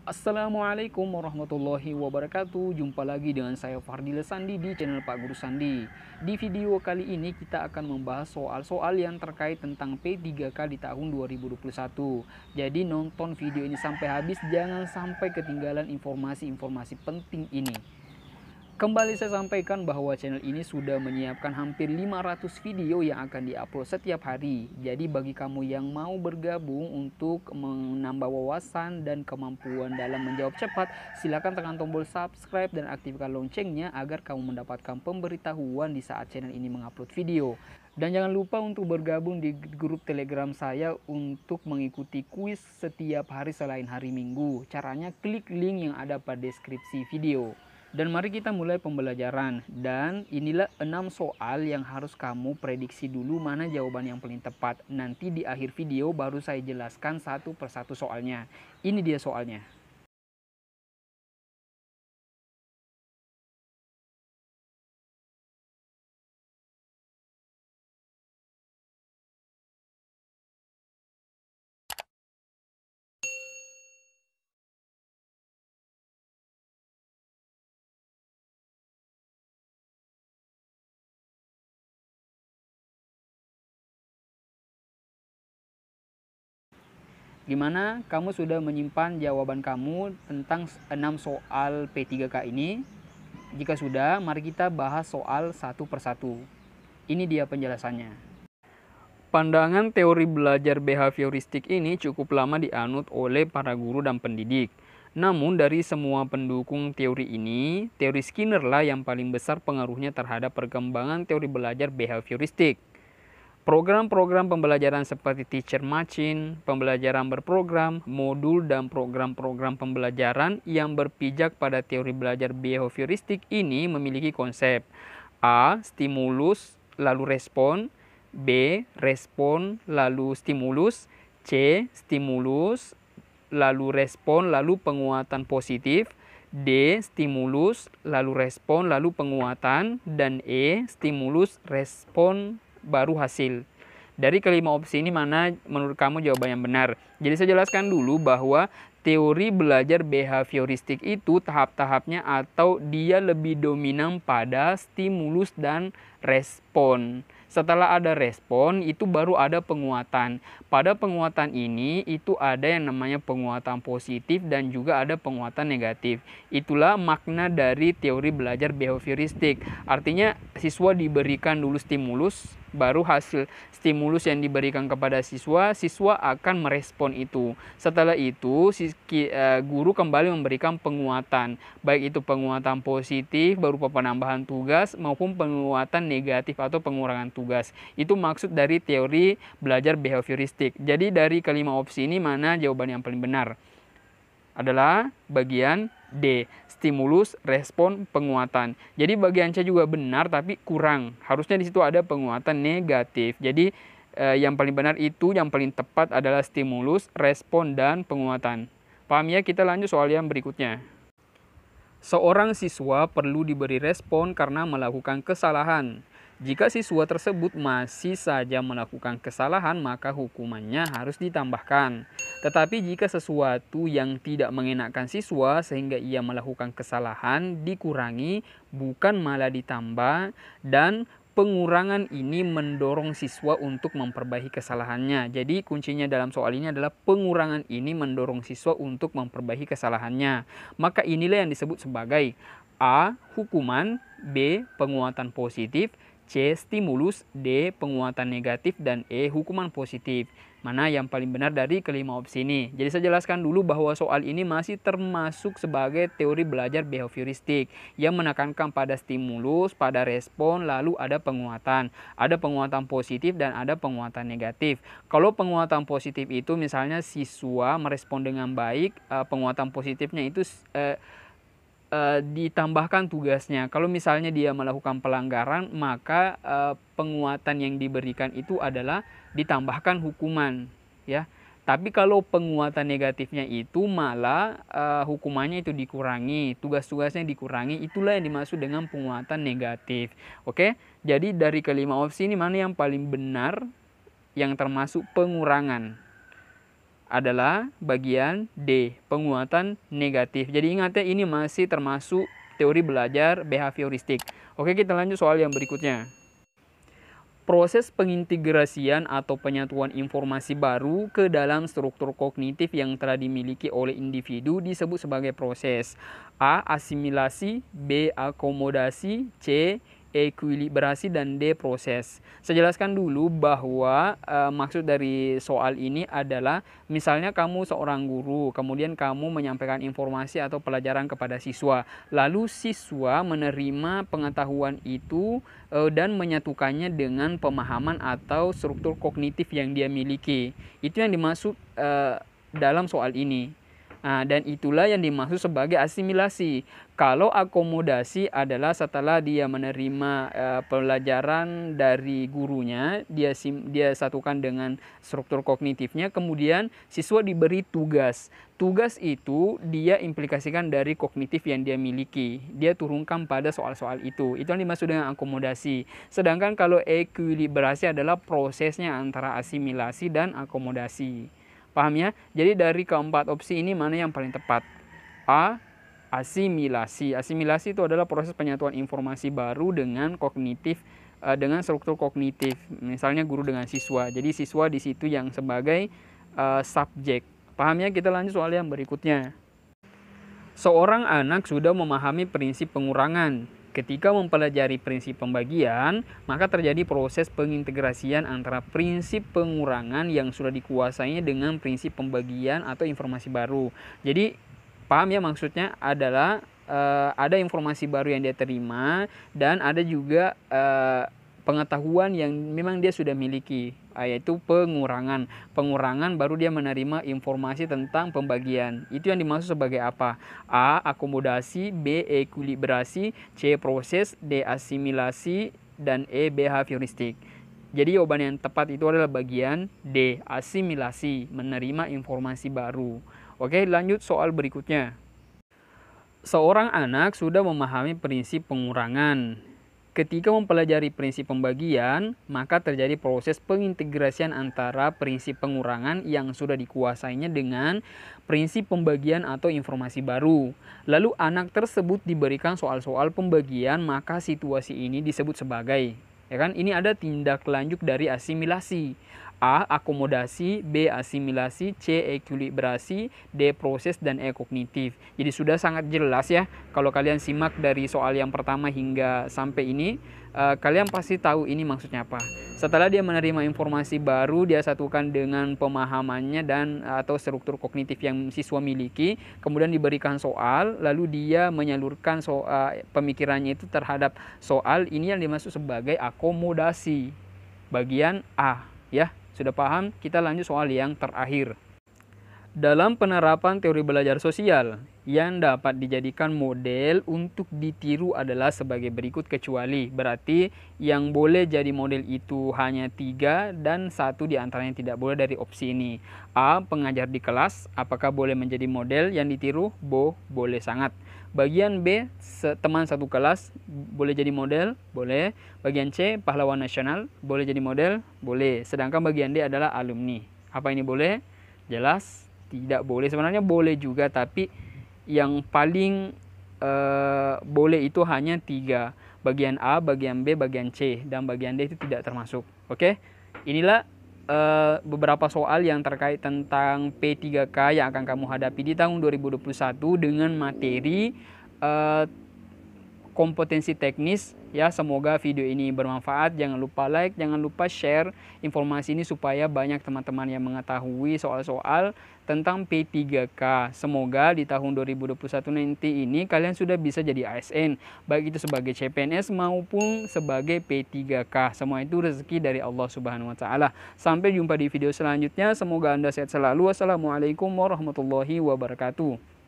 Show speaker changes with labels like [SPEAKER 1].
[SPEAKER 1] Assalamualaikum warahmatullahi wabarakatuh. Jumpa lagi dengan saya Fardila Sandi di channel Pak Guru Sandi. Di video kali ini kita akan membahas soal-soal yang terkait tentang P3K di tahun 2021. Jadi nonton video ini sampai habis, jangan sampai ketinggalan informasi-informasi penting ini. Kembali saya sampaikan bahwa channel ini sudah menyiapkan hampir 500 video yang akan diupload setiap hari. Jadi bagi kamu yang mau bergabung untuk menambah wawasan dan kemampuan dalam menjawab cepat, silakan tekan tombol subscribe dan aktifkan loncengnya agar kamu mendapatkan pemberitahuan di saat channel ini mengupload video. Dan jangan lupa untuk bergabung di grup Telegram saya untuk mengikuti kuis setiap hari selain hari Minggu. Caranya klik link yang ada pada deskripsi video. Dan mari kita mulai pembelajaran. Dan inilah 6 soal yang harus kamu prediksi dulu mana jawaban yang paling tepat. Nanti di akhir video baru saya jelaskan satu persatu soalnya. Ini dia soalnya. Gimana? Kamu sudah menyimpan jawaban kamu tentang 6 soal P3K ini? Jika sudah, mari kita bahas soal satu persatu. Ini dia penjelasannya. Pandangan teori belajar behavioristik ini cukup lama dianut oleh para guru dan pendidik. Namun dari semua pendukung teori ini, teori Skinner lah yang paling besar pengaruhnya terhadap perkembangan teori belajar behavioristik. Program-program pembelajaran seperti teacher machine, pembelajaran berprogram, modul, dan program-program pembelajaran yang berpijak pada teori belajar behavioristik ini memiliki konsep A. Stimulus lalu respon, B. Respon lalu stimulus, C. Stimulus lalu respon lalu penguatan positif, D. Stimulus lalu respon lalu penguatan, dan E. Stimulus respon baru hasil. Dari kelima opsi ini mana menurut kamu jawaban yang benar? Jadi saya jelaskan dulu bahwa teori belajar behavioristik itu tahap-tahapnya atau dia lebih dominan pada stimulus dan respon. Setelah ada respon, itu baru ada penguatan. Pada penguatan ini, itu ada yang namanya penguatan positif dan juga ada penguatan negatif. Itulah makna dari teori belajar behavioristik. Artinya, siswa diberikan dulu stimulus, baru hasil stimulus yang diberikan kepada siswa, siswa akan merespon itu. Setelah itu, guru kembali memberikan penguatan, baik itu penguatan positif berupa penambahan tugas maupun penguatan negatif atau pengurangan tugas. Itu maksud dari teori belajar behavioristik. Jadi dari kelima opsi ini mana jawaban yang paling benar? Adalah bagian D, stimulus, respon, penguatan. Jadi bagian C juga benar tapi kurang. Harusnya di situ ada penguatan negatif. Jadi yang paling benar itu, yang paling tepat adalah stimulus, respon, dan penguatan. Paham ya? Kita lanjut soal yang berikutnya. Seorang siswa perlu diberi respon karena melakukan kesalahan. Jika siswa tersebut masih saja melakukan kesalahan, maka hukumannya harus ditambahkan. Tetapi jika sesuatu yang tidak mengenakan siswa sehingga ia melakukan kesalahan dikurangi, bukan malah ditambah, dan pengurangan ini mendorong siswa untuk memperbaiki kesalahannya. Jadi kuncinya dalam soal ini adalah pengurangan ini mendorong siswa untuk memperbaiki kesalahannya. Maka inilah yang disebut sebagai A. Hukuman, B. Penguatan positif, C. Stimulus, D. Penguatan negatif, dan E. Hukuman positif. Mana yang paling benar dari kelima opsi ini? Jadi saya jelaskan dulu bahwa soal ini masih termasuk sebagai teori belajar behavioristik yang menekankan pada stimulus, pada respon, lalu ada penguatan. Ada penguatan positif dan ada penguatan negatif. Kalau penguatan positif itu misalnya siswa merespon dengan baik, penguatan positifnya itu ditambahkan tugasnya. Kalau misalnya dia melakukan pelanggaran, maka penguatan yang diberikan itu adalah ditambahkan hukuman, ya. Tapi kalau penguatan negatifnya itu malah hukumannya itu dikurangi, tugas-tugasnya dikurangi, itulah yang dimaksud dengan penguatan negatif. Oke, jadi dari kelima opsi ini mana yang paling benar yang termasuk pengurangan? adalah bagian D, penguatan negatif. Jadi ingat ya, ini masih termasuk teori belajar behavioristik. Oke, kita lanjut soal yang berikutnya. Proses pengintegrasian atau penyatuan informasi baru ke dalam struktur kognitif yang telah dimiliki oleh individu disebut sebagai proses A. Asimilasi, B. Akomodasi, C. Ekuilibrasi, dan D. Proses. Saya jelaskan dulu bahwa maksud dari soal ini adalah misalnya kamu seorang guru, kemudian kamu menyampaikan informasi atau pelajaran kepada siswa, lalu siswa menerima pengetahuan itu dan menyatukannya dengan pemahaman atau struktur kognitif yang dia miliki. Itu yang dimaksud dalam soal ini. Nah, dan itulah yang dimaksud sebagai asimilasi. Kalau akomodasi adalah setelah dia menerima pelajaran dari gurunya, dia satukan dengan struktur kognitifnya, kemudian siswa diberi tugas. Tugas itu dia implikasikan dari kognitif yang dia miliki. Dia turunkan pada soal-soal itu. Itu yang dimaksud dengan akomodasi. Sedangkan kalau ekuilibrasi adalah prosesnya antara asimilasi dan akomodasi. Paham ya? Jadi dari keempat opsi ini mana yang paling tepat? A. Asimilasi. Asimilasi itu adalah proses penyatuan informasi baru dengan kognitif, dengan struktur kognitif. Misalnya guru dengan siswa. Jadi siswa di situ yang sebagai subjek. Paham ya? Kita lanjut soal yang berikutnya. Seorang anak sudah memahami prinsip pengurangan. Ketika mempelajari prinsip pembagian, maka terjadi proses pengintegrasian antara prinsip pengurangan yang sudah dikuasainya dengan prinsip pembagian atau informasi baru. Jadi, paham ya, maksudnya adalah ada informasi baru yang dia terima dan ada juga pengetahuan yang memang dia sudah miliki, yaitu pengurangan. Pengurangan baru dia menerima informasi tentang pembagian. Itu yang dimaksud sebagai apa? A. Akomodasi, B. Ekuilibrasi, C. Proses, D. Asimilasi, dan E. Behavioristik. Jadi jawaban yang tepat itu adalah bagian D. Asimilasi, menerima informasi baru. Oke, lanjut soal berikutnya. Seorang anak sudah memahami prinsip pengurangan. Ketika mempelajari prinsip pembagian, maka terjadi proses pengintegrasian antara prinsip pengurangan yang sudah dikuasainya dengan prinsip pembagian atau informasi baru. Lalu anak tersebut diberikan soal-soal pembagian, maka situasi ini disebut sebagai, ya kan? Ini ada tindak lanjut dari asimilasi. A. Akomodasi, B. Asimilasi, C. Ekuilibrasi, D. Proses, dan E. Kognitif. Jadi sudah sangat jelas ya, kalau kalian simak dari soal yang pertama hingga sampai ini, kalian pasti tahu ini maksudnya apa. Setelah dia menerima informasi baru, dia satukan dengan pemahamannya dan atau struktur kognitif yang siswa miliki, kemudian diberikan soal, lalu dia menyalurkan pemikirannya itu terhadap soal. Ini yang dimaksud sebagai akomodasi. Bagian A, ya. Sudah paham? Kita lanjut soal yang terakhir. Dalam penerapan teori belajar sosial, yang dapat dijadikan model untuk ditiru adalah sebagai berikut kecuali. Berarti yang boleh jadi model itu hanya 3 dan 1 diantaranya tidak boleh dari opsi ini. A. Pengajar di kelas. Apakah boleh menjadi model yang ditiru? Boleh sangat. Bagian B, teman satu kelas, boleh jadi model? Boleh. Bagian C, pahlawan nasional, boleh jadi model? Boleh. Sedangkan bagian D adalah alumni. Apa ini boleh? Jelas tidak boleh. Sebenarnya boleh juga, tapi yang paling boleh itu hanya 3. Bagian A, bagian B, bagian C. Dan bagian D itu tidak termasuk. Oke? Inilah beberapa soal yang terkait tentang P3K yang akan kamu hadapi di tahun 2021 dengan materi kompetensi teknis ya. Semoga video ini bermanfaat. Jangan lupa like, jangan lupa share informasi ini supaya banyak teman-teman yang mengetahui soal-soal tentang P3K. Semoga di tahun 2021 nanti ini kalian sudah bisa jadi ASN, baik itu sebagai CPNS maupun sebagai P3K. Semua itu rezeki dari Allah Subhanahu wa taala. Sampai jumpa di video selanjutnya. Semoga Anda sehat selalu. Wassalamualaikum warahmatullahi wabarakatuh.